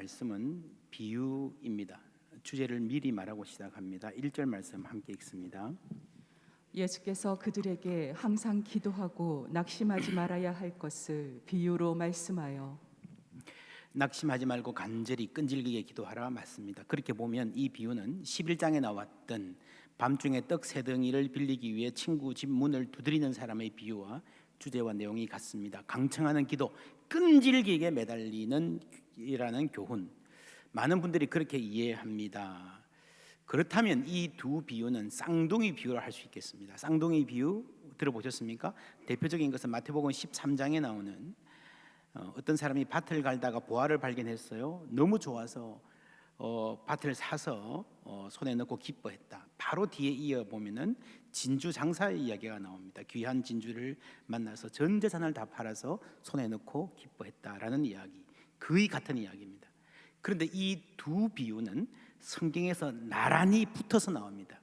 말씀은 비유입니다. 주제를 미리 말하고 시작합니다. 1절 말씀 함께 읽습니다. 예수께서 그들에게 항상 기도하고 낙심하지 말아야 할 것을 비유로 말씀하여 낙심하지 말고 간절히 끈질기게 기도하라 맞습니다. 그렇게 보면 이 비유는 11장에 나왔던 밤중에 떡 세 덩이를 빌리기 위해 친구 집 문을 두드리는 사람의 비유와 주제와 내용이 같습니다. 강청하는 기도, 끈질기게 매달리는 이라는 교훈. 많은 분들이 그렇게 이해합니다. 그렇다면 이 두 비유는 쌍둥이 비유를 할 수 있겠습니다. 쌍둥이 비유 들어보셨습니까? 대표적인 것은 마태복음 13장에 나오는 어떤 사람이 밭을 갈다가 보화를 발견했어요. 너무 좋아서 밭을 사서 손에 넣고 기뻐했다. 바로 뒤에 이어 보면은 진주 장사의 이야기가 나옵니다. 귀한 진주를 만나서 전 재산을 다 팔아서 손에 넣고 기뻐했다라는 이야기, 거의 같은 이야기입니다. 그런데 이 두 비유는 성경에서 나란히 붙어서 나옵니다.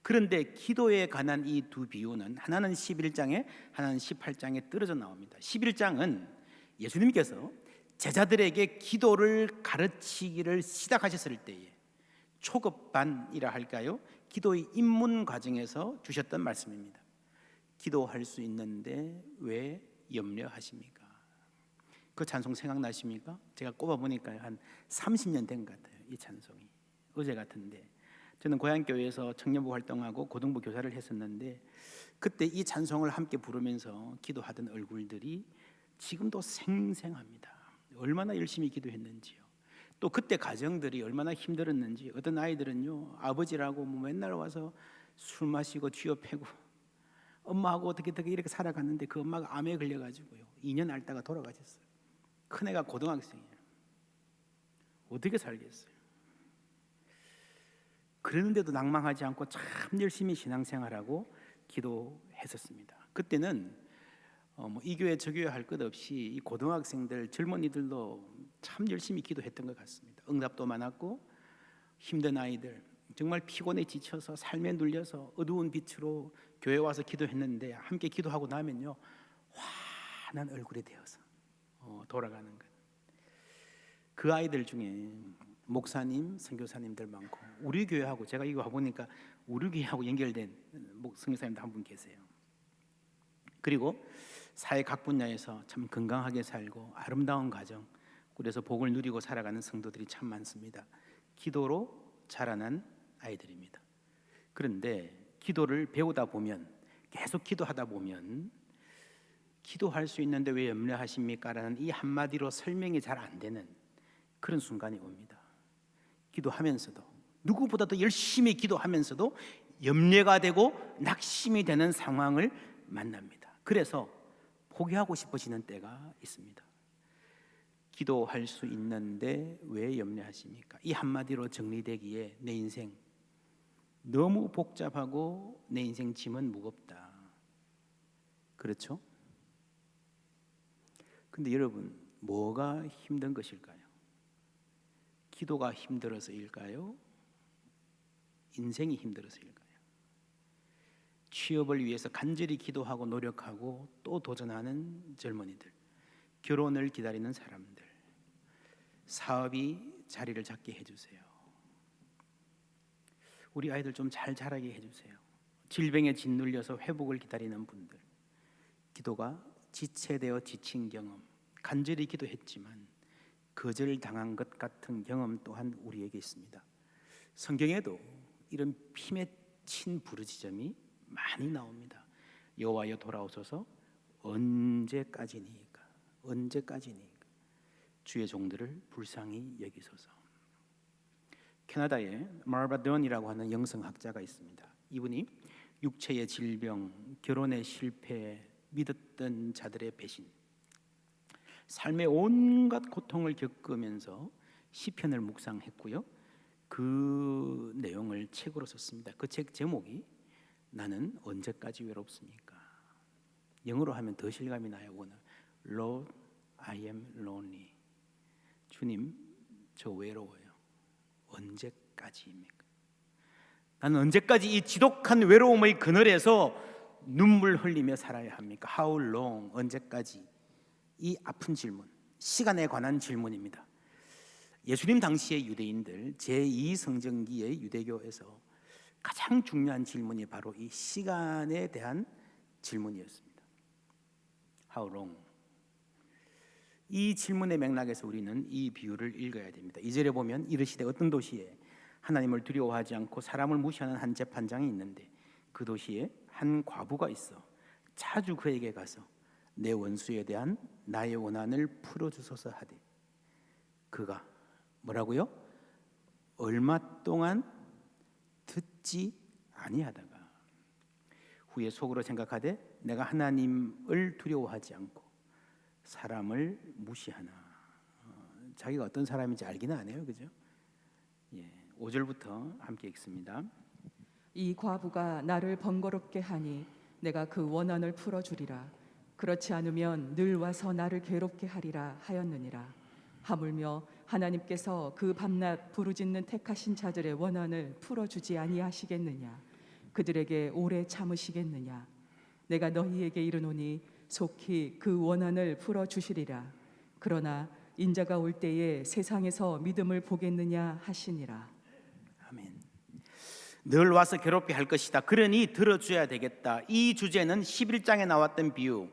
그런데 기도에 관한 이 두 비유는 하나는 11장에 하나는 18장에 떨어져 나옵니다. 11장은 예수님께서 제자들에게 기도를 가르치기를 시작하셨을 때에 초급반이라 할까요? 기도의 입문 과정에서 주셨던 말씀입니다. 기도할 수 있는데 왜 염려하십니까? 그 찬송 생각나십니까? 제가 꼽아보니까 한 30년 된 것 같아요. 이 찬송이 어제 같은데, 저는 고향교회에서 청년부 활동하고 고등부 교사를 했었는데 그때 이 찬송을 함께 부르면서 기도하던 얼굴들이 지금도 생생합니다. 얼마나 열심히 기도했는지요. 또 그때 가정들이 얼마나 힘들었는지. 어떤 아이들은요, 아버지라고 맨날 와서 술 마시고 쥐어패고 엄마하고 어떻게 이렇게 살아갔는데 그 엄마가 암에 걸려가지고요 2년 앓다가 돌아가셨어요. 큰애가 고등학생이에요. 어떻게 살겠어요? 그러는데도 낭망하지 않고 참 열심히 신앙생활하고 기도했었습니다. 그때는 이 교회 저 교회 할 것 없이 이 고등학생들 젊은이들도 참 열심히 기도했던 것 같습니다. 응답도 많았고 힘든 아이들, 정말 피곤에 지쳐서 삶에 눌려서 어두운 빛으로 교회 와서 기도했는데 함께 기도하고 나면요 환한 얼굴이 되어서 돌아가는 것. 그 아이들 중에 목사님, 선교사님들 많고 우리 교회하고, 제가 이거 와보니까 우리 교회하고 연결된 선교사님도 한 분 계세요. 그리고 사회 각 분야에서 참 건강하게 살고 아름다운 가정, 그래서 복을 누리고 살아가는 성도들이 참 많습니다. 기도로 자라난 아이들입니다. 그런데 기도를 배우다 보면, 계속 기도하다 보면 기도할 수 있는데 왜 염려하십니까? 라는 이 한마디로 설명이 잘 안 되는 그런 순간이 옵니다. 기도하면서도, 누구보다도 열심히 기도하면서도 염려가 되고 낙심이 되는 상황을 만납니다. 그래서 포기하고 싶어지는 때가 있습니다. 기도할 수 있는데 왜 염려하십니까? 이 한마디로 정리되기에 내 인생 너무 복잡하고 내 인생 짐은 무겁다. 그렇죠? 근데 여러분, 뭐가 힘든 것일까요? 기도가 힘들어서일까요? 인생이 힘들어서일까요? 취업을 위해서 간절히 기도하고 노력하고 또 도전하는 젊은이들, 결혼을 기다리는 사람들, 사업이 자리를 잡게 해주세요. 우리 아이들 좀 잘 자라게 해주세요. 질병에 짓눌려서 회복을 기다리는 분들, 기도가 지체되어 지친 경험, 간절히 기도했지만 거절당한 것 같은 경험 또한 우리에게 있습니다. 성경에도 이런 피 맺힌 부르짖음이 많이 나옵니다. 여호와여 돌아오소서, 언제까지니까, 언제까지니까 주의 종들을 불쌍히 여기소서. 캐나다에 마르바 던이라고 하는 영성학자가 있습니다. 이분이 육체의 질병, 결혼의 실패, 믿었던 자들의 배신, 삶의 온갖 고통을 겪으면서 시편을 묵상했고요, 그 내용을 책으로 썼습니다. 그 책 제목이 나는 언제까지 외롭습니까? 영어로 하면 더 실감이 나요. 오늘 Lord, I am lonely. 주님, 저 외로워요. 언제까지입니까? 나는 언제까지 이 지독한 외로움의 그늘에서 눈물 흘리며 살아야 합니까? How long? 언제까지? 이 아픈 질문, 시간에 관한 질문입니다. 예수님 당시의 유대인들 제2성전기의 유대교에서 가장 중요한 질문이 바로 이 시간에 대한 질문이었습니다. How long? 이 질문의 맥락에서 우리는 이 비유를 읽어야 됩니다. 2절에 보면 이르시되 어떤 도시에 하나님을 두려워하지 않고 사람을 무시하는 한 재판장이 있는데 그 도시에 한 과부가 있어 자주 그에게 가서 내 원수에 대한 나의 원한을 풀어주소서 하되 그가 뭐라고요? 얼마 동안 듣지 아니하다가 후에 속으로 생각하되 내가 하나님을 두려워하지 않고 사람을 무시하나. 자기가 어떤 사람인지 알기는 안 해요, 그죠? 5절부터 함께 읽습니다. 이 과부가 나를 번거롭게 하니 내가 그 원한을 풀어주리라. 그렇지 않으면 늘 와서 나를 괴롭게 하리라 하였느니라. 하물며 하나님께서 그 밤낮 부르짖는 택하신 자들의 원한을 풀어주지 아니하시겠느냐. 그들에게 오래 참으시겠느냐. 내가 너희에게 이르노니 속히 그 원한을 풀어주시리라. 그러나 인자가 올 때에 세상에서 믿음을 보겠느냐 하시니라. 아멘. 늘 와서 괴롭게 할 것이다. 그러니 들어줘야 되겠다. 이 주제는 11장에 나왔던 비유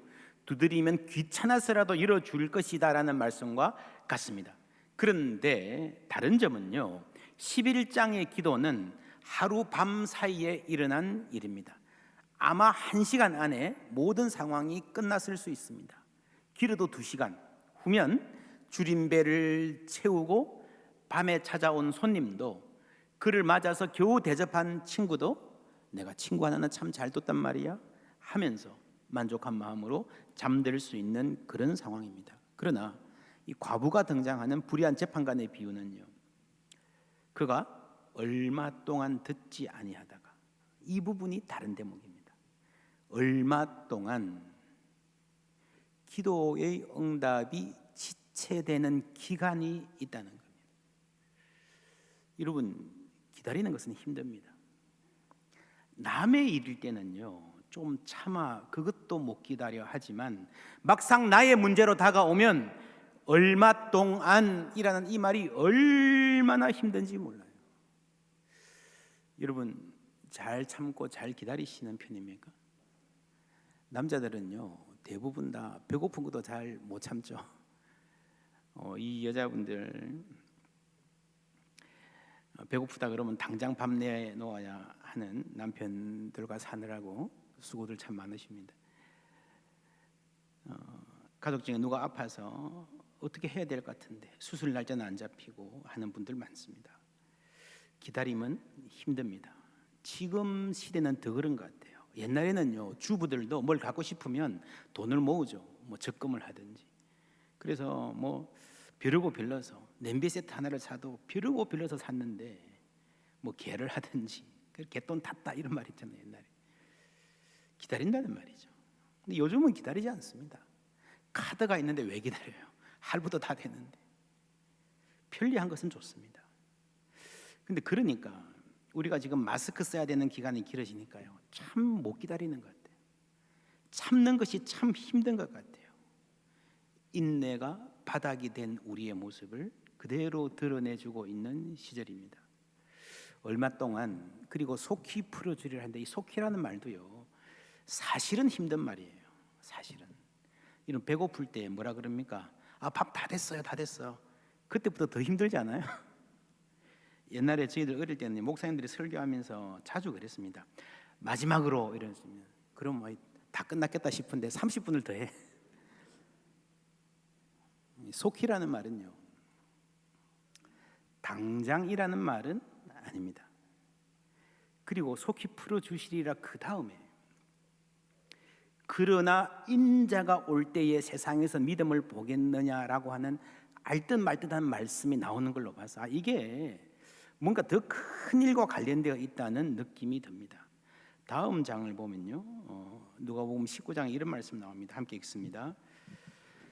두드리면 귀찮아서라도 열어줄 것이다 라는 말씀과 같습니다. 그런데 다른 점은요, 11장의 기도는 하루 밤 사이에 일어난 일입니다. 아마 1시간 안에 모든 상황이 끝났을 수 있습니다. 길어도 2시간 후면 줄임배를 채우고 밤에 찾아온 손님도 그를 맞아서 겨우 대접한 친구도 내가 친구 하나는 참 잘 뒀단 말이야 하면서 만족한 마음으로 잠들 수 있는 그런 상황입니다. 그러나 이 과부가 등장하는 불의한 재판관의 비유는요, 그가 얼마 동안 듣지 아니하다가, 이 부분이 다른 대목입니다. 얼마 동안, 기도의 응답이 지체되는 기간이 있다는 겁니다. 여러분, 기다리는 것은 힘듭니다. 남의 일일 때는요 좀 참아 그것도 못 기다려 하지만 막상 나의 문제로 다가오면 얼마 동안이라는 이 말이 얼마나 힘든지 몰라요. 여러분, 잘 참고 잘 기다리시는 편입니까? 남자들은요 대부분 다 배고픈 것도 잘 못 참죠. 이 여자분들 배고프다 그러면 당장 밥 내놓아야 하는 남편들과 사느라고 수고들 참 많으십니다. 가족 중에 누가 아파서 어떻게 해야 될 것 같은데 수술 날짜는 안 잡히고 하는 분들 많습니다. 기다림은 힘듭니다. 지금 시대는 더 그런 것 같아요. 옛날에는요 주부들도 뭘 갖고 싶으면 돈을 모으죠. 뭐 적금을 하든지. 그래서 뭐 벼르고 빌려서 냄비 세트 하나를 사도 벼르고 빌려서 샀는데 뭐 개를 하든지 개돈 탔다 이런 말 있잖아요. 옛날에 기다린다는 말이죠. 근데 요즘은 기다리지 않습니다. 카드가 있는데 왜 기다려요? 할부도 다 되는데. 편리한 것은 좋습니다. 근데 그러니까 우리가 지금 마스크 써야 되는 기간이 길어지니까요 참 못 기다리는 것 같아요. 참는 것이 참 힘든 것 같아요. 인내가 바닥이 된 우리의 모습을 그대로 드러내주고 있는 시절입니다. 얼마 동안, 그리고 속히 풀어주리라 하는데 이 속히라는 말도요 사실은 힘든 말이에요. 사실은 이런 배고플 때 뭐라 그럽니까? 밥 다 됐어요, 다 됐어. 그때부터 더 힘들지 않아요? 옛날에 저희들 어릴 때는 목사님들이 설교하면서 자주 그랬습니다. 마지막으로 이랬으면 그럼 뭐 다 끝났겠다 싶은데 30분을 더 해. 속히라는 말은요 당장이라는 말은 아닙니다. 그리고 속히 풀어주시리라 그 다음에 그러나 인자가 올 때에 세상에서 믿음을 보겠느냐라고 하는 알듯 말듯한 말씀이 나오는 걸로 봐서 이게 뭔가 더 큰 일과 관련되어 있다는 느낌이 듭니다. 다음 장을 보면요 누가복음 19장에 이런 말씀 나옵니다. 함께 읽습니다.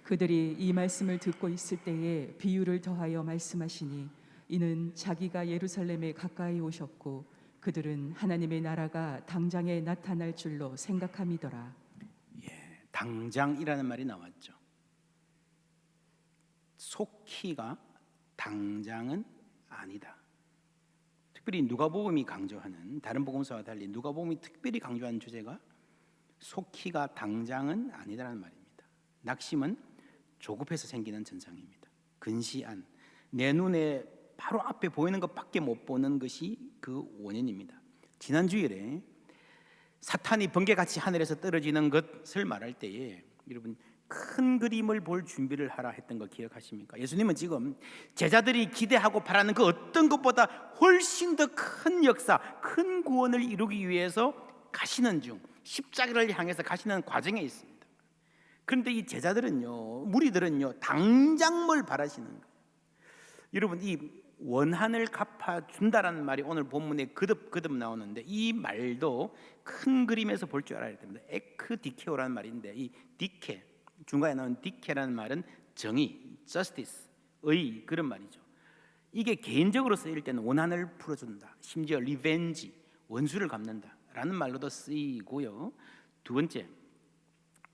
그들이 이 말씀을 듣고 있을 때에 비유를 더하여 말씀하시니 이는 자기가 예루살렘에 가까이 오셨고 그들은 하나님의 나라가 당장에 나타날 줄로 생각함이더라. 당장이라는 말이 나왔죠. 속히가 당장은 아니다. 특별히 누가복음이 강조하는, 다른 복음서와 달리 누가복음이 특별히 강조하는 주제가 속히가 당장은 아니다라는 말입니다. 낙심은 조급해서 생기는 증상입니다. 근시안, 내 눈에 바로 앞에 보이는 것밖에 못 보는 것이 그 원인입니다. 지난 주일에 사탄이 번개같이 하늘에서 떨어지는 것을 말할 때에 여러분 큰 그림을 볼 준비를 하라 했던 거 기억하십니까? 예수님은 지금 제자들이 기대하고 바라는 그 어떤 것보다 훨씬 더 큰 역사, 큰 구원을 이루기 위해서 가시는 중, 십자가를 향해서 가시는 과정에 있습니다. 그런데 이 제자들은요, 무리들은요, 당장 뭘 바라시는 거예요. 여러분, 이 원한을 갚아준다라는 말이 오늘 본문에 거듭 나오는데, 이 말도 큰 그림에서 볼 줄 알아야 됩니다. 에크디케오라는 말인데, 이 디케, 중간에 나온 디케라는 말은 정의, justice, 의, 그런 말이죠. 이게 개인적으로 쓰일 때는 원한을 풀어준다, 심지어 리벤지, 원수를 갚는다 라는 말로도 쓰이고요. 두 번째,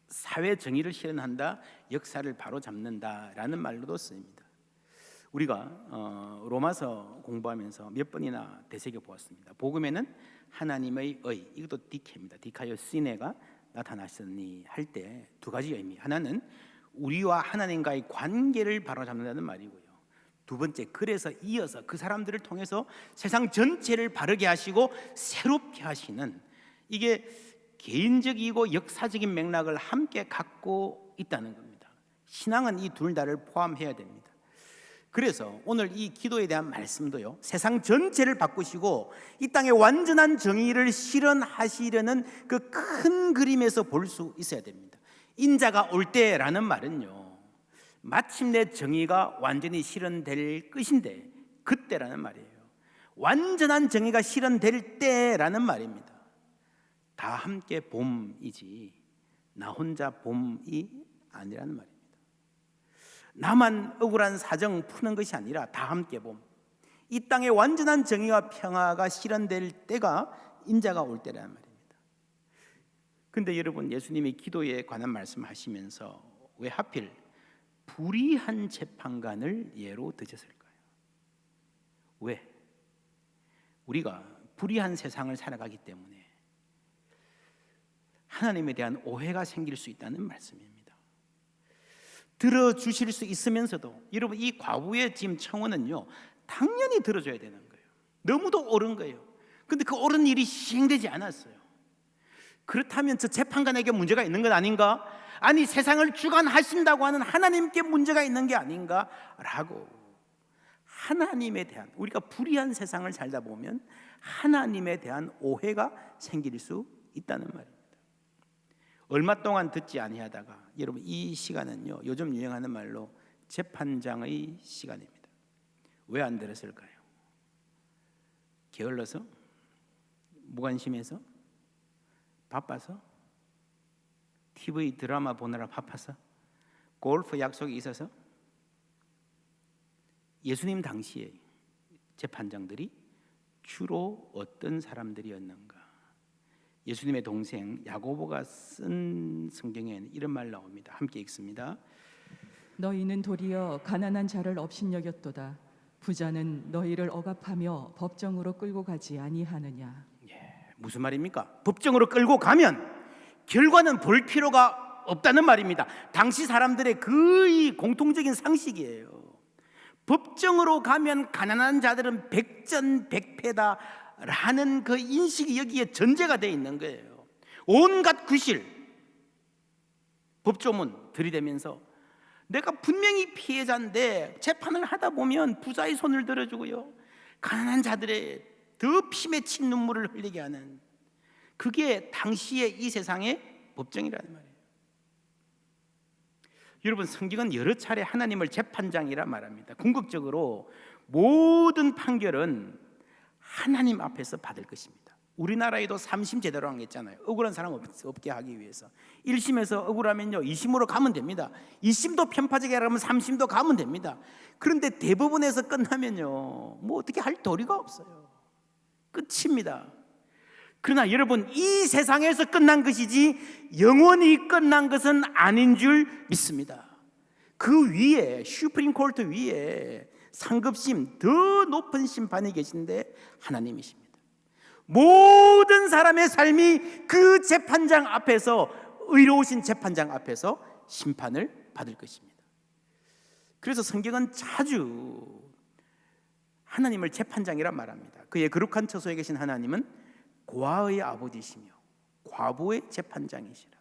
사회 정의를 실현한다, 역사를 바로잡는다 라는 말로도 쓰입니다. 우리가 로마서 공부하면서 몇 번이나 되새겨 보았습니다. 복음에는 하나님의 의, 이것도 디케입니다. 디카요 시네가 나타나셨니 할 때 두 가지 의미, 하나는 우리와 하나님과의 관계를 바로잡는다는 말이고요. 두 번째, 그래서 이어서 그 사람들을 통해서 세상 전체를 바르게 하시고 새롭게 하시는, 이게 개인적이고 역사적인 맥락을 함께 갖고 있다는 겁니다. 신앙은 이 둘 다를 포함해야 됩니다. 그래서 오늘 이 기도에 대한 말씀도요, 세상 전체를 바꾸시고 이 땅에 완전한 정의를 실현하시려는 그 큰 그림에서 볼 수 있어야 됩니다. 인자가 올 때라는 말은요, 마침내 정의가 완전히 실현될 것인데 그때라는 말이에요. 완전한 정의가 실현될 때라는 말입니다. 다 함께 봄이지 나 혼자 봄이 아니라는 말입니다. 나만 억울한 사정 푸는 것이 아니라 다 함께 봄, 이 땅에 완전한 정의와 평화가 실현될 때가 인자가 올 때라는 말입니다. 그런데 여러분, 예수님이 기도에 관한 말씀하시면서 왜 하필 불의한 재판관을 예로 드셨을까요? 왜? 우리가 불의한 세상을 살아가기 때문에 하나님에 대한 오해가 생길 수 있다는 말씀입니다. 들어주실 수 있으면서도 여러분, 이 과부의 지금 청원은요, 당연히 들어줘야 되는 거예요. 너무도 옳은 거예요. 근데 그 옳은 일이 시행되지 않았어요. 그렇다면 저 재판관에게 문제가 있는 건 아닌가? 아니, 세상을 주관하신다고 하는 하나님께 문제가 있는 게 아닌가라고, 하나님에 대한, 우리가 불의한 세상을 살다 보면 하나님에 대한 오해가 생길 수 있다는 말입니다. 얼마 동안 듣지 아니하다가, 여러분 이 시간은요, 요즘 유행하는 말로 재판장의 시간입니다. 왜 안 들었을까요? 게을러서? 무관심해서? 바빠서? TV 드라마 보느라 바빠서? 골프 약속이 있어서? 예수님 당시에 재판장들이 주로 어떤 사람들이었는가? 예수님의 동생 야고보가 쓴 성경에는 이런 말 나옵니다. 함께 읽습니다. 너희는 도리어 가난한 자를 업신여겼도다. 부자는 너희를 억압하며 법정으로 끌고 가지 아니하느냐. 무슨 말입니까? 법정으로 끌고 가면 결과는 볼 필요가 없다는 말입니다. 당시 사람들의 거의 공통적인 상식이에요. 법정으로 가면 가난한 자들은 백전백패다라는 그 인식이 여기에 전제가 되어 있는 거예요. 온갖 구실, 법조문 들이대면서 내가 분명히 피해자인데 재판을 하다 보면 부자의 손을 들어주고요, 가난한 자들의 더 피 맺힌 눈물을 흘리게 하는, 그게 당시의 이 세상의 법정이라는 말이에요. 여러분, 성경은 여러 차례 하나님을 재판장이라 말합니다. 궁극적으로 모든 판결은 하나님 앞에서 받을 것입니다. 우리나라에도 3심 제대로 한 게 있잖아요. 억울한 사람 없게 하기 위해서 1심에서 억울하면요 2심으로 가면 됩니다. 2심도 편파적이게 하면 3심도 가면 됩니다. 그런데 대법원에서 끝나면요, 뭐 어떻게 할 도리가 없어요. 끝입니다. 그러나 여러분, 이 세상에서 끝난 것이지 영원히 끝난 것은 아닌 줄 믿습니다. 그 위에, 슈프림 코트 위에 상급심, 더 높은 심판이 계신데 하나님이십니다. 모든 사람의 삶이 그 재판장 앞에서, 의로우신 재판장 앞에서 심판을 받을 것입니다. 그래서 성경은 자주 하나님을 재판장이라 말합니다. 그의 거룩한 처소에 계신 하나님은 고아의 아버지시며 과부의 재판장이시라.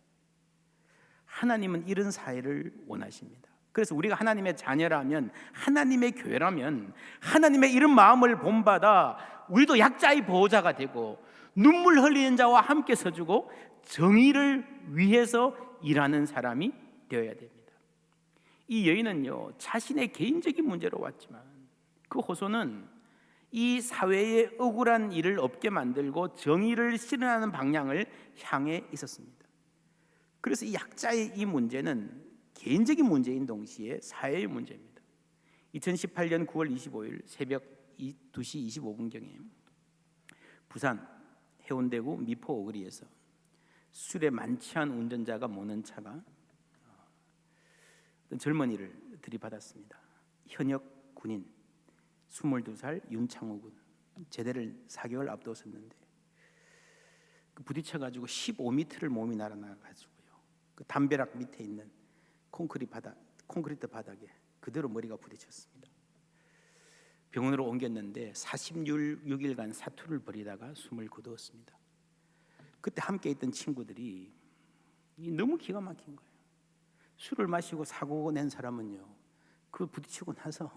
하나님은 이런 사회를 원하십니다. 그래서 우리가 하나님의 자녀라면, 하나님의 교회라면, 하나님의 이런 마음을 본받아 우리도 약자의 보호자가 되고 눈물 흘리는 자와 함께 서주고 정의를 위해서 일하는 사람이 되어야 됩니다. 이 여인은요, 자신의 개인적인 문제로 왔지만 그 호소는 이 사회의 억울한 일을 없게 만들고 정의를 실현하는 방향을 향해 있었습니다. 그래서 이 약자의 이 문제는 개인적인 문제인 동시에 사회의 문제입니다. 2018년 9월 25일 새벽 2시 25분경에 부산 해운대구 미포 오거리에서 술에 만취한 운전자가 모는 차가 어떤 젊은이를 들이받았습니다. 현역 군인 22살 윤창호 군, 제대를 4개월 앞두었었는데 부딪혀가지고 15m를 몸이 날아나가지고요, 그 담벼락 밑에 있는 콘크리트 바닥에 그대로 머리가 부딪혔습니다. 병원으로 옮겼는데 46일간 사투를 벌이다가 숨을 거두었습니다. 그때 함께 있던 친구들이 너무 기가 막힌 거예요. 술을 마시고 사고 낸 사람은요, 그 부딪히고 나서,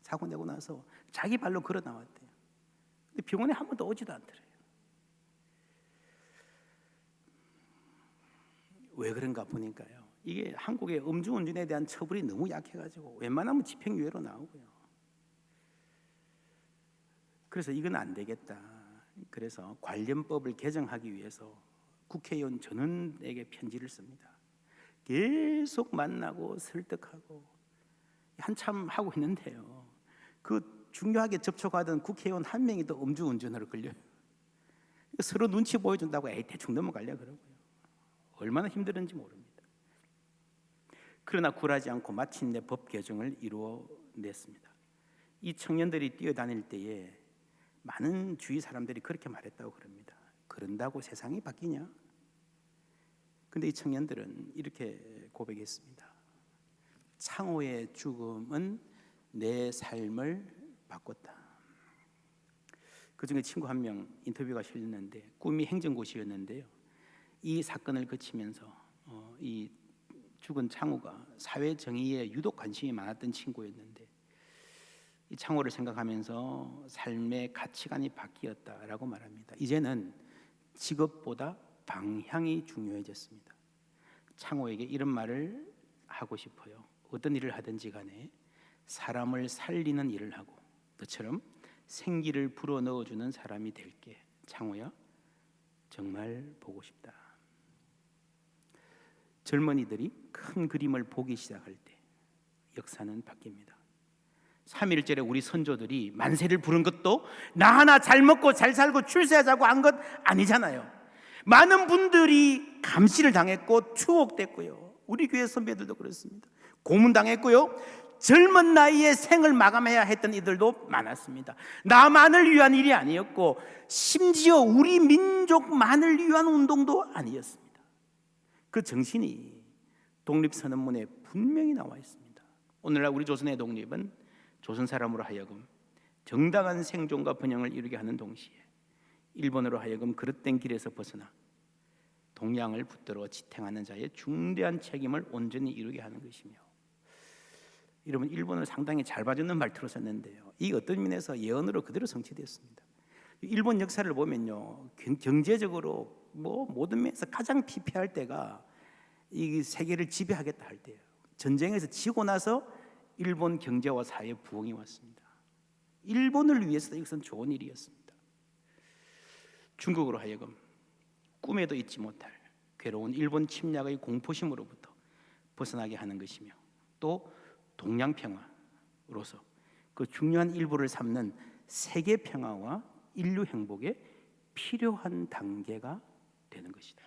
사고 내고 나서 자기 발로 걸어 나왔대요. 근데 병원에 한 번도 오지도 않더래요. 왜 그런가 보니까요, 이게 한국의 음주운전에 대한 처벌이 너무 약해가지고 웬만하면 집행유예로 나오고요. 그래서 이건 안 되겠다. 그래서 관련법을 개정하기 위해서 국회의원 전원에게 편지를 씁니다. 계속 만나고 설득하고 한참 하고 있는데요, 그 중요하게 접촉하던 국회의원 한 명이 또 음주운전으로 걸려요. 서로 눈치 보여준다고 에이 대충 넘어가려 그러고요. 얼마나 힘들었는지 모릅니다. 그러나 굴하지 않고 마침내 법 개정을 이루어냈습니다. 이 청년들이 뛰어다닐 때에 많은 주위 사람들이 그렇게 말했다고 그럽니다. 그런다고 세상이 바뀌냐? 근데 이 청년들은 이렇게 고백했습니다. 창호의 죽음은 내 삶을 바꿨다. 그 중에 친구 한 명 인터뷰가 실렸는데 꿈이 행정고시였는데요, 이 사건을 거치면서 이 죽은 창호가 사회 정의에 유독 관심이 많았던 친구였는데 이 창호를 생각하면서 삶의 가치관이 바뀌었다라고 말합니다. 이제는 직업보다 방향이 중요해졌습니다. 창호에게 이런 말을 하고 싶어요. 어떤 일을 하든지 간에 사람을 살리는 일을 하고 너처럼 생기를 불어넣어주는 사람이 될게. 창호야, 정말 보고 싶다. 젊은이들이 큰 그림을 보기 시작할 때 역사는 바뀝니다. 3.1절에 우리 선조들이 만세를 부른 것도 나 하나 잘 먹고 잘 살고 출세하자고 한 것 아니잖아요. 많은 분들이 감시를 당했고 추혹됐고요, 우리 교회 선배들도 그렇습니다. 고문당했고요, 젊은 나이에 생을 마감해야 했던 이들도 많았습니다. 나만을 위한 일이 아니었고 심지어 우리 민족만을 위한 운동도 아니었습니다. 그 정신이 독립선언문에 분명히 나와 있습니다. 오늘날 우리 조선의 독립은 조선 사람으로 하여금 정당한 생존과 번영을 이루게 하는 동시에 일본으로 하여금 그릇된 길에서 벗어나 동양을 붙들어 지탱하는 자의 중대한 책임을 온전히 이루게 하는 것이며, 여러분 일본을 상당히 잘 봐주는 말투로 썼는데요, 이 어떤 면에서 예언으로 그대로 성취되었습니다. 일본 역사를 보면요, 경제적으로 모든 면에서 가장 피폐할 때가 이 세계를 지배하겠다 할 때예요. 전쟁에서 지고 나서 일본 경제와 사회 부흥이 왔습니다. 일본을 위해서도 이것은 좋은 일이었습니다. 중국으로 하여금 꿈에도 잊지 못할 괴로운 일본 침략의 공포심으로부터 벗어나게 하는 것이며, 또 동양 평화로서 그 중요한 일부를 삼는 세계 평화와 인류 행복에 필요한 단계가 되는 것이다.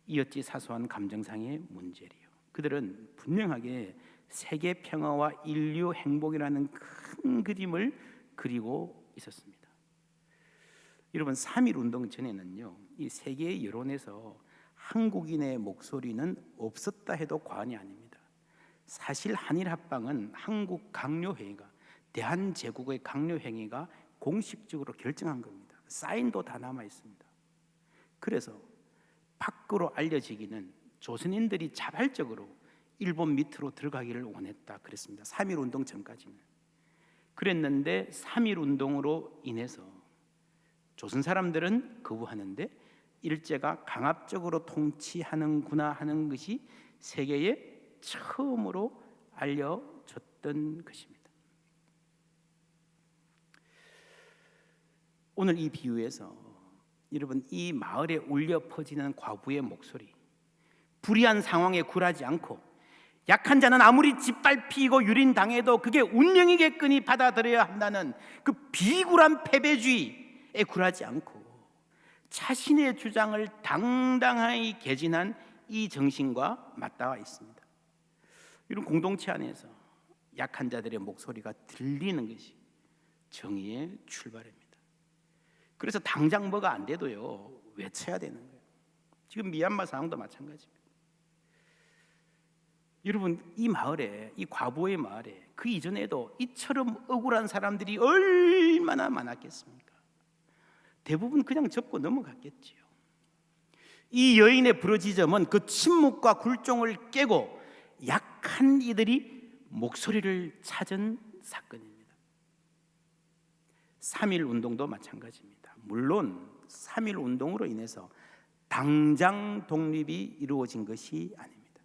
이었지 사소한 감정상의 문제리요. 그들은 분명하게 세계 평화와 인류 행복이라는 큰 그림을 그리고 있었습니다. 여러분, 3.1 운동 전에는요, 이 세계 여론에서 한국인의 목소리는 없었다 해도 과언이 아닙니다. 사실 한일 합방은 한국 강요회의가, 대한제국의 강요행위가 공식적으로 결정한 겁니다. 사인도 다 남아 있습니다. 그래서 밖으로 알려지기는 조선인들이 자발적으로 일본 밑으로 들어가기를 원했다 그랬습니다. 3.1 운동 전까지는. 그랬는데 3.1 운동으로 인해서 조선 사람들은 거부하는데 일제가 강압적으로 통치하는구나 하는 것이 세계에 처음으로 알려졌던 것입니다. 오늘 이 비유에서 여러분, 이 마을에 울려 퍼지는 과부의 목소리, 불의한 상황에 굴하지 않고 약한 자는 아무리 짓밟히고 유린당해도 그게 운명이겠거니 받아들여야 한다는 그 비굴한 패배주의에 굴하지 않고 자신의 주장을 당당하게 개진한 이 정신과 맞닿아 있습니다. 이런 공동체 안에서 약한 자들의 목소리가 들리는 것이 정의의 출발입니다. 그래서 당장 뭐가 안 돼도요, 외쳐야 되는 거예요. 지금 미얀마 상황도 마찬가지입니다. 여러분, 이 마을에, 이 과부의 마을에 그 이전에도 이처럼 억울한 사람들이 얼마나 많았겠습니까? 대부분 그냥 접고 넘어갔겠지요. 이 여인의 부르짖음은 그 침묵과 굴종을 깨고 약한 이들이 목소리를 찾은 사건입니다. 3.1 운동도 마찬가지입니다. 물론 3.1 운동으로 인해서 당장 독립이 이루어진 것이 아닙니다.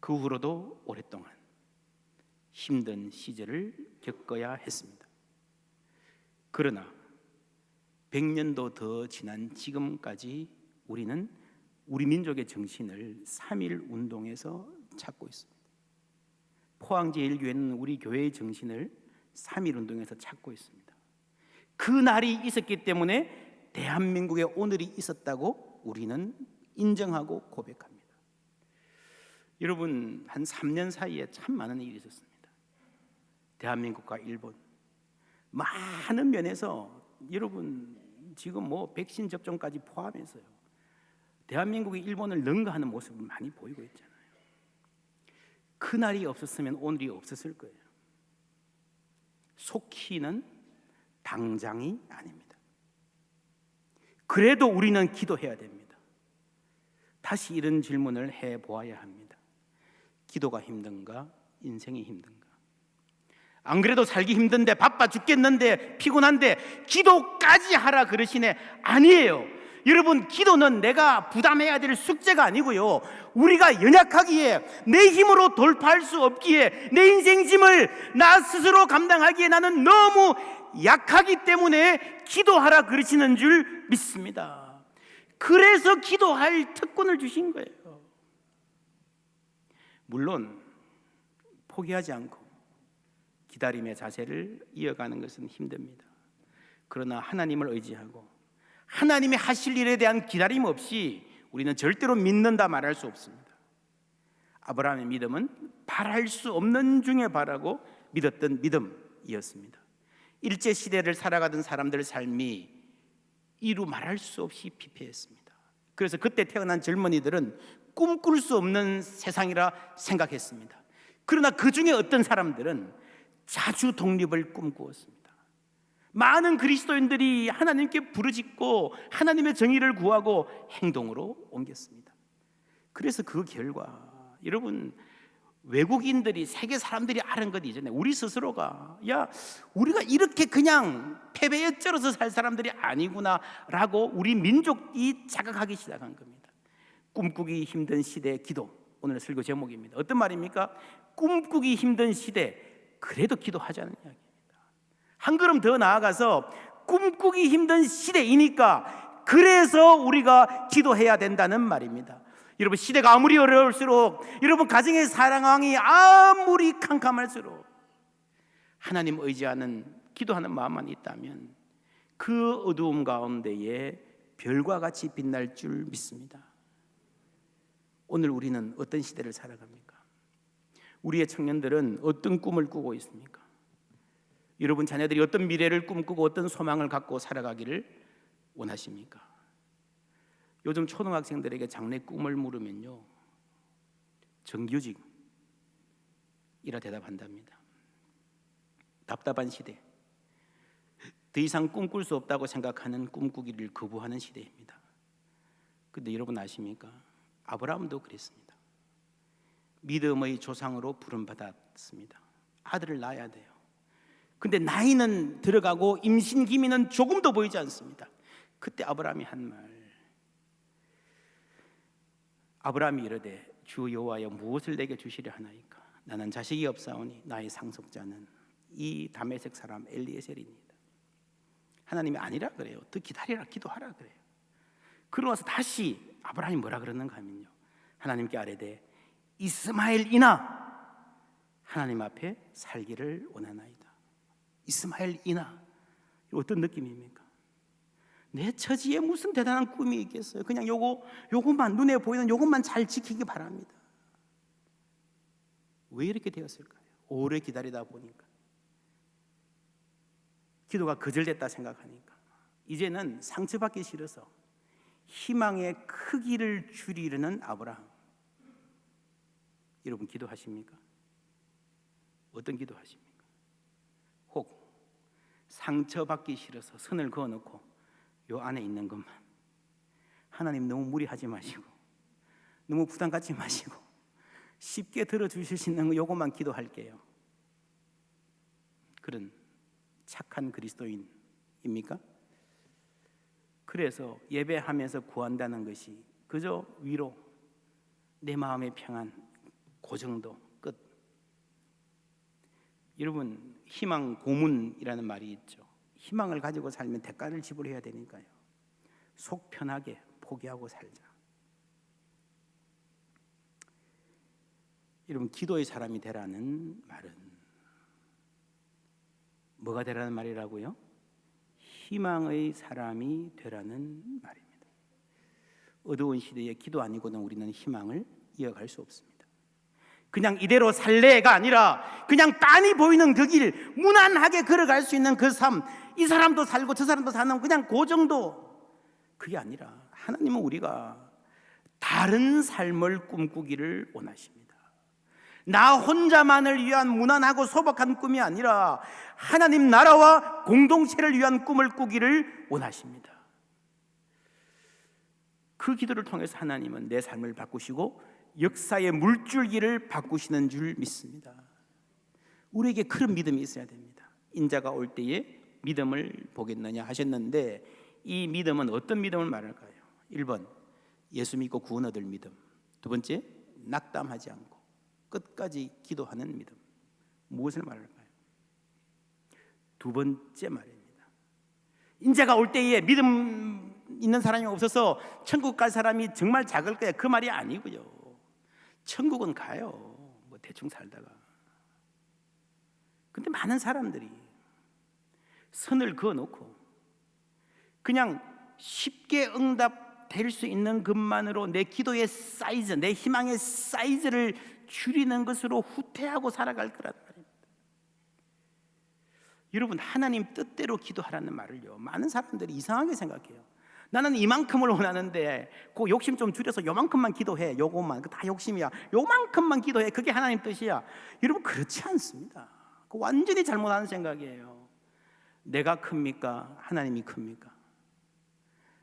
그 후로도 오랫동안 힘든 시절을 겪어야 했습니다. 그러나 100년도 더 지난 지금까지 우리는 우리 민족의 정신을 3.1 운동에서 찾고 있습니다. 포항제일교회는 우리 교회의 정신을 3.1 운동에서 찾고 있습니다. 그 날이 있었기 때문에 대한민국의 오늘이 있었다고 우리는 인정하고 고백합니다. 여러분, 한 3년 사이에 참 많은 일이 있었습니다. 대한민국과 일본, 많은 면에서 여러분 지금 뭐 백신 접종까지 포함해서요, 대한민국이 일본을 능가하는 모습을 많이 보이고 있잖아요. 그 날이 없었으면 오늘이 없었을 거예요. 속히는 당장이 아닙니다. 그래도 우리는 기도해야 됩니다. 다시 이런 질문을 해보아야 합니다. 기도가 힘든가? 인생이 힘든가? 안 그래도 살기 힘든데, 바빠 죽겠는데, 피곤한데 기도까지 하라 그러시네. 아니에요. 여러분, 기도는 내가 부담해야 될 숙제가 아니고요, 우리가 연약하기에, 내 힘으로 돌파할 수 없기에, 내 인생 짐을 나 스스로 감당하기에 나는 너무 약하기 때문에 기도하라 그러시는 줄 믿습니다. 그래서 기도할 특권을 주신 거예요. 물론 포기하지 않고 기다림의 자세를 이어가는 것은 힘듭니다. 그러나 하나님을 의지하고 하나님이 하실 일에 대한 기다림 없이 우리는 절대로 믿는다 말할 수 없습니다. 아브라함의 믿음은 바랄 수 없는 중에 바라고 믿었던 믿음이었습니다. 일제시대를 살아가던 사람들의 삶이 이루 말할 수 없이 피폐했습니다. 그래서 그때 태어난 젊은이들은 꿈꿀 수 없는 세상이라 생각했습니다. 그러나 그 중에 어떤 사람들은 자주 독립을 꿈꾸었습니다. 많은 그리스도인들이 하나님께 부르짖고 하나님의 정의를 구하고 행동으로 옮겼습니다. 그래서 그 결과, 여러분, 외국인들이, 세계 사람들이 아는 것 이전에 우리 스스로가, 야, 우리가 이렇게 그냥 패배에 쩔어서 살 사람들이 아니구나라고 우리 민족이 자각하기 시작한 겁니다. 꿈꾸기 힘든 시대의 기도, 오늘 설교 제목입니다. 어떤 말입니까? 꿈꾸기 힘든 시대, 그래도 기도하자는 이야기입니다. 한 걸음 더 나아가서 꿈꾸기 힘든 시대이니까 그래서 우리가 기도해야 된다는 말입니다. 여러분, 시대가 아무리 어려울수록, 여러분 가정의 상황이 아무리 캄캄할수록 하나님 의지하는, 기도하는 마음만 있다면 그 어두움 가운데에 별과 같이 빛날 줄 믿습니다. 오늘 우리는 어떤 시대를 살아갑니까? 우리의 청년들은 어떤 꿈을 꾸고 있습니까? 여러분 자녀들이 어떤 미래를 꿈꾸고 어떤 소망을 갖고 살아가기를 원하십니까? 요즘 초등학생들에게 장래 꿈을 물으면요, 정규직이라 대답한답니다. 답답한 시대, 더 이상 꿈꿀 수 없다고 생각하는 꿈꾸기를 거부하는 시대입니다. 그런데 여러분 아십니까? 아브라함도 그랬습니다. 믿음의 조상으로 부름받았습니다. 아들을 낳아야 돼요. 근데 나이는 들어가고 임신 기미는 조금도 보이지 않습니다. 그때 아브라함이 한 말, 아브라함이 이르되 주 여호와여 무엇을 내게 주시려 하나이까? 나는 자식이 없사오니 나의 상속자는 이 다메섹 사람 엘리에셀이니이다. 하나님이 아니라 그래요. 더 기다리라, 기도하라 그래요. 그러고 나서 다시 아브라함이 뭐라 그러는가 하면요, 하나님께 아뢰되 이스마엘이나 하나님 앞에 살기를 원하나이다. 이스마엘이나, 어떤 느낌입니까? 내 처지에 무슨 대단한 꿈이 있겠어요? 그냥 요것만, 눈에 보이는 요것만 잘 지키기 바랍니다. 왜 이렇게 되었을까요? 오래 기다리다 보니까, 기도가 거절됐다 생각하니까 이제는 상처받기 싫어서 희망의 크기를 줄이려는 아브라함. 여러분 기도하십니까? 어떤 기도하십니까? 혹 상처받기 싫어서 선을 그어놓고 요 안에 있는 것만, 하나님 너무 무리하지 마시고 너무 부담 갖지 마시고 쉽게 들어주실 수 있는 요것만 기도할게요, 그런 착한 그리스도인입니까? 그래서 예배하면서 구한다는 것이 그저 위로, 내 마음의 평안, 그 정도 끝. 여러분 희망 고문이라는 말이 있죠. 희망을 가지고 살면 대가를 지불해야 되니까요. 속 편하게 포기하고 살자. 여러분 기도의 사람이 되라는 말은 뭐가 되라는 말이라고요? 희망의 사람이 되라는 말입니다. 어두운 시대에 기도 아니고는 우리는 희망을 이어갈 수 없습니다. 그냥 이대로 살래가 아니라 그냥 빤히 보이는 그 길, 무난하게 걸어갈 수 있는 그 삶, 이 사람도 살고 저 사람도 사는 그냥 그 정도, 그게 아니라 하나님은 우리가 다른 삶을 꿈꾸기를 원하십니다. 나 혼자만을 위한 무난하고 소박한 꿈이 아니라 하나님 나라와 공동체를 위한 꿈을 꾸기를 원하십니다. 그 기도를 통해서 하나님은 내 삶을 바꾸시고 역사의 물줄기를 바꾸시는 줄 믿습니다. 우리에게 그런 믿음이 있어야 됩니다. 인자가 올 때에 믿음을 보겠느냐 하셨는데, 이 믿음은 어떤 믿음을 말할까요? 1번 예수 믿고 구원 얻을 믿음, 두 번째 낙담하지 않고 끝까지 기도하는 믿음. 무엇을 말할까요? 두 번째 말입니다. 인자가 올 때에 믿음 있는 사람이 없어서 천국 갈 사람이 정말 작을 거야, 그 말이 아니고요. 천국은 가요, 뭐 대충 살다가. 근데 많은 사람들이 선을 그어놓고 그냥 쉽게 응답될 수 있는 것만으로 내 기도의 사이즈, 내 희망의 사이즈를 줄이는 것으로 후퇴하고 살아갈 거란 말입니다. 여러분 하나님 뜻대로 기도하라는 말을요, 많은 사람들이 이상하게 생각해요. 나는 이만큼을 원하는데 그 욕심 좀 줄여서 요만큼만 기도해, 요것만, 다 욕심이야, 요만큼만 기도해, 그게 하나님 뜻이야. 여러분 그렇지 않습니다. 그 완전히 잘못하는 생각이에요. 내가 큽니까? 하나님이 큽니까?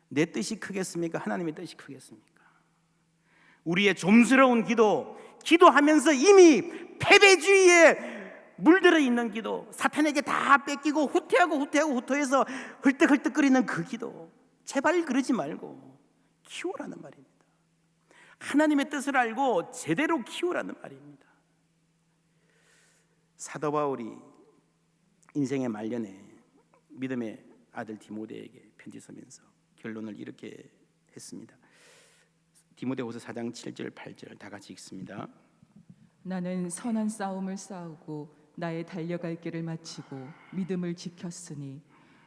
내 뜻이 크겠습니까? 하나님의 뜻이 크겠습니까? 우리의 좀스러운 기도, 기도하면서 이미 패배주의에 물들어 있는 기도, 사탄에게 다 뺏기고 후퇴해서 헐떡헐떡거리는 그 기도, 제발 그러지 말고 키우라는 말입니다. 하나님의 뜻을 알고 제대로 키우라는 말입니다. 사도 바울이 인생의 말년에 믿음의 아들 디모데에게 편지 쓰면서 결론을 이렇게 했습니다. 디모데후서 4장 7절 8절 다 같이 읽습니다. 나는 선한 싸움을 싸우고 나의 달려갈 길을 마치고 믿음을 지켰으니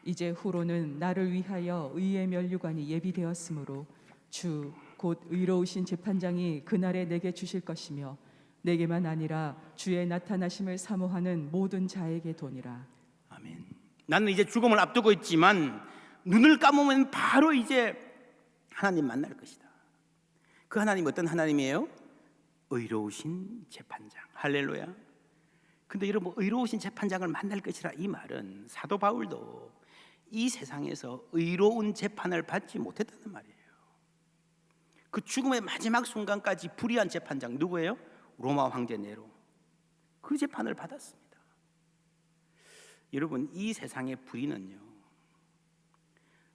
이제 후로는 나를 위하여 의의 면류관이 예비되었으므로 주 곧 의로우신 재판장이 그날에 내게 주실 것이며 내게만 아니라 주의 나타나심을 사모하는 모든 자에게 도니라. 아멘. 나는 이제 죽음을 앞두고 있지만 눈을 감으면 바로 이제 하나님 만날 것이다. 그 하나님 어떤 하나님이에요? 의로우신 재판장. 할렐루야. 근데 여러분, 의로우신 재판장을 만날 것이라, 이 말은 사도 바울도 이 세상에서 의로운 재판을 받지 못했다는 말이에요. 그 죽음의 마지막 순간까지 불의한 재판장 누구예요? 로마 황제 네로. 그 재판을 받았습니다. 여러분, 이 세상의 불의는요,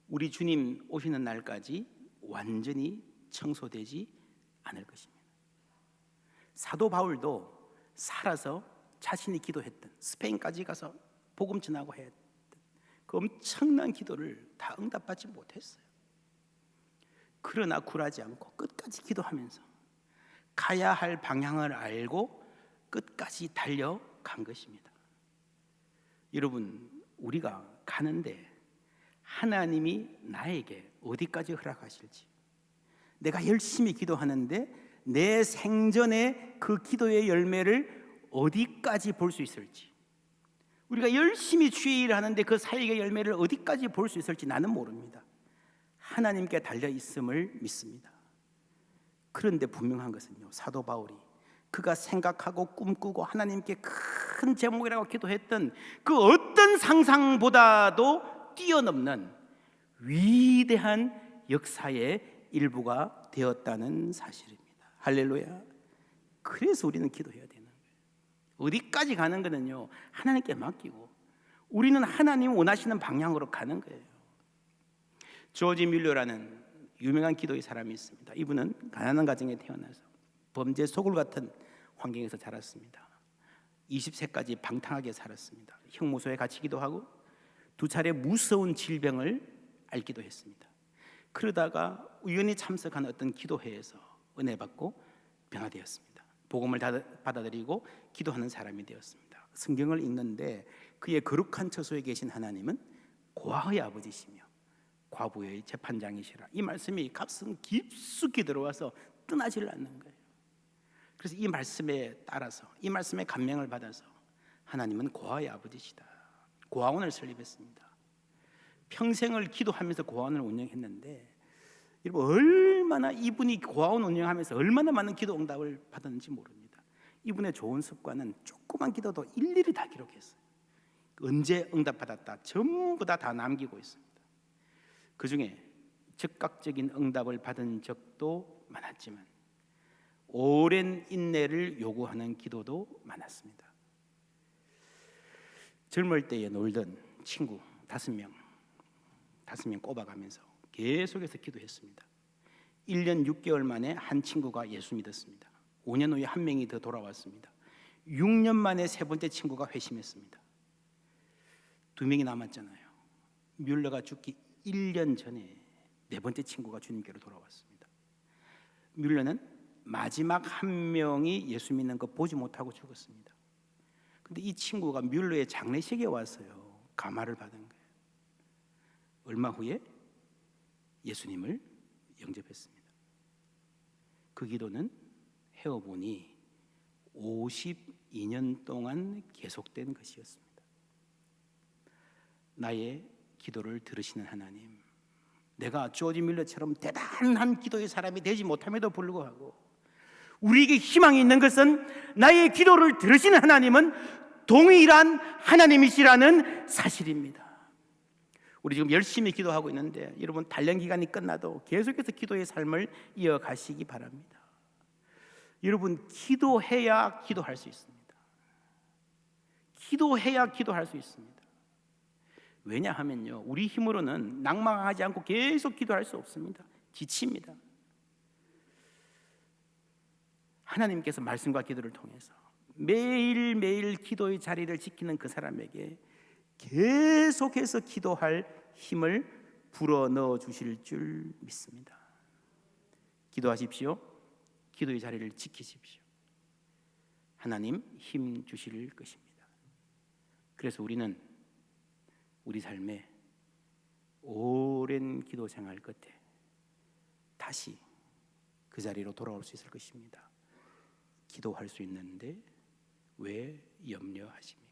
우리 주님 오시는 날까지 완전히 청소되지 않을 것입니다. 사도 바울도 살아서 자신이 기도했던, 스페인까지 가서 복음 전하고 했던 그 엄청난 기도를 다 응답받지 못했어요. 그러나 굴하지 않고 끝까지 기도하면서 가야 할 방향을 알고 끝까지 달려간 것입니다. 여러분, 우리가 가는데 하나님이 나에게 어디까지 허락하실지, 내가 열심히 기도하는데 내 생전에 그 기도의 열매를 어디까지 볼 수 있을지, 우리가 열심히 주의 일을 하는데 그 사역의 열매를 어디까지 볼 수 있을지 나는 모릅니다. 하나님께 달려 있음을 믿습니다. 그런데 분명한 것은요, 사도 바울이 그가 생각하고 꿈꾸고 하나님께 큰 제목이라고 기도했던 그 어떤 상상보다도 뛰어넘는 위대한 역사의 일부가 되었다는 사실입니다. 할렐루야. 그래서 우리는 기도해야 되는 거예요. 어디까지 가는 거는요, 하나님께 맡기고 우리는 하나님 원하시는 방향으로 가는 거예요. 조지 뮬러라는 유명한 기도의 사람이 있습니다. 이분은 가난한 가정에 태어나서 범죄 소굴 같은 환경에서 자랐습니다. 20세까지 방탕하게 살았습니다. 형무소에 갇히기도 하고 2차례 무서운 질병을 앓기도 했습니다. 그러다가 우연히 참석한 어떤 기도회에서 은혜 받고 변화되었습니다. 복음을 받아들이고 기도하는 사람이 되었습니다. 성경을 읽는데 그의 거룩한 처소에 계신 하나님은 고아의 아버지시며 과부의 재판장이시라. 이 말씀이 가슴 깊숙이 들어와서 떠나질 않는 거예요. 그래서 이 말씀에 따라서, 이 말씀에 감명을 받아서 하나님은 고아의 아버지시다, 고아원을 설립했습니다. 평생을 기도하면서 고아원을 운영했는데, 여러분, 얼마나 이분이 고아원 운영하면서 얼마나 많은 기도 응답을 받았는지 모릅니다. 이분의 좋은 습관은 조그만 기도도 일일이 다 기록했어요. 언제 응답받았다 전부 다 남기고 있습니다. 그 중에 즉각적인 응답을 받은 적도 많았지만 오랜 인내를 요구하는 기도도 많았습니다. 젊을 때에 놀던 친구 5명 꼽아가면서 계속해서 기도했습니다. 1년 6개월 만에 한 친구가 예수 믿었습니다. 5년 후에 한 명이 더 돌아왔습니다. 6년 만에 세 번째 친구가 회심했습니다. 2명이 남았잖아요. 뮬러가 죽기 1년 전에 네 번째 친구가 주님께로 돌아왔습니다. 뮬러는 마지막 한 명이 예수 믿는 거 보지 못하고 죽었습니다. 근데 이 친구가 뮬러의 장례식에 와서요, 감화를 받은 거예요. 얼마 후에 예수님을 영접했습니다. 그 기도는 헤어보니 52년 동안 계속된 것이었습니다. 나의 기도를 들으시는 하나님, 내가 조지 밀러처럼 대단한 기도의 사람이 되지 못함에도 불구하고 우리에게 희망이 있는 것은 나의 기도를 들으시는 하나님은 동일한 하나님이시라는 사실입니다. 우리 지금 열심히 기도하고 있는데 여러분, 단련 기간이 끝나도 계속해서 기도의 삶을 이어가시기 바랍니다. 여러분, 기도해야 기도할 수 있습니다. 기도해야 기도할 수 있습니다. 왜냐하면요, 우리 힘으로는 낭망하지 않고 계속 기도할 수 없습니다. 지칩니다. 하나님께서 말씀과 기도를 통해서 매일매일 기도의 자리를 지키는 그 사람에게 계속해서 기도할 힘을 불어넣어 주실 줄 믿습니다. 기도하십시오. 기도의 자리를 지키십시오. 하나님 힘 주실 것입니다. 그래서 우리는 우리 삶에 오랜 기도 생활 끝에 다시 그 자리로 돌아올 수 있을 것입니다. 기도할 수 있는데 왜 염려하십니까?